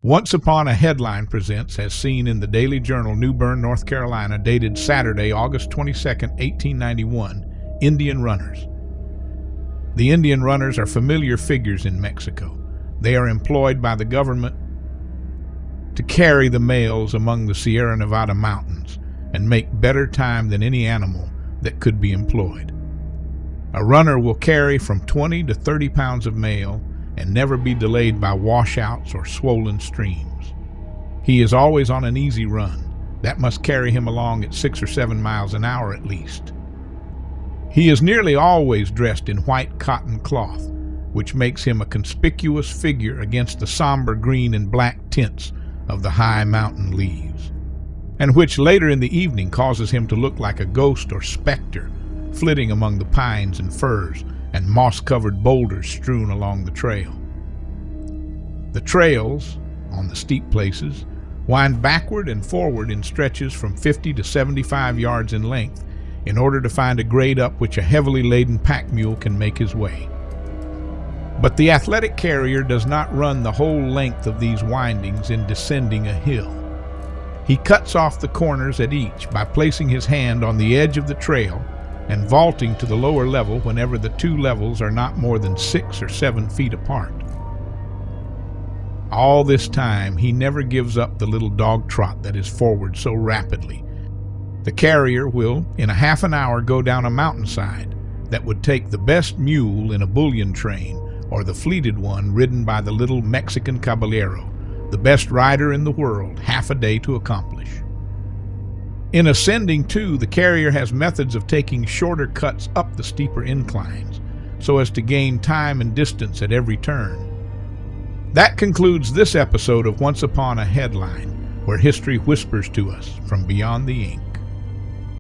Once Upon a Headline presents as seen in the Daily Journal, New Bern, North Carolina, dated Saturday, August 22, 1891, Indian Runners. The Indian Runners are familiar figures in Mexico. They are employed by the government to carry the mails among the Sierra Nevada mountains and make better time than any animal that could be employed. A runner will carry from 20 to 30 pounds of mail and never be delayed by washouts or swollen streams. He is always on an easy run. That must carry him along at 6 or 7 miles an hour at least. He is nearly always dressed in white cotton cloth, which makes him a conspicuous figure against the somber green and black tints of the high mountain leaves, and which later in the evening causes him to look like a ghost or specter flitting among the pines and firs and moss-covered boulders strewn along the trail. The trails, on the steep places, wind backward and forward in stretches from 50 to 75 yards in length in order to find a grade up which a heavily laden pack mule can make his way. But the athletic carrier does not run the whole length of these windings in descending a hill. He cuts off the corners at each by placing his hand on the edge of the trail and vaulting to the lower level whenever the two levels are not more than 6 or 7 feet apart. All this time, he never gives up the little dog trot that is forward so rapidly. The carrier will, in a half an hour, go down a mountainside that would take the best mule in a bullion train or the fleeted one ridden by the little Mexican caballero, the best rider in the world, half a day to accomplish. In ascending, too, the carrier has methods of taking shorter cuts up the steeper inclines so as to gain time and distance at every turn. That concludes this episode of Once Upon a Headline, where history whispers to us from beyond the ink.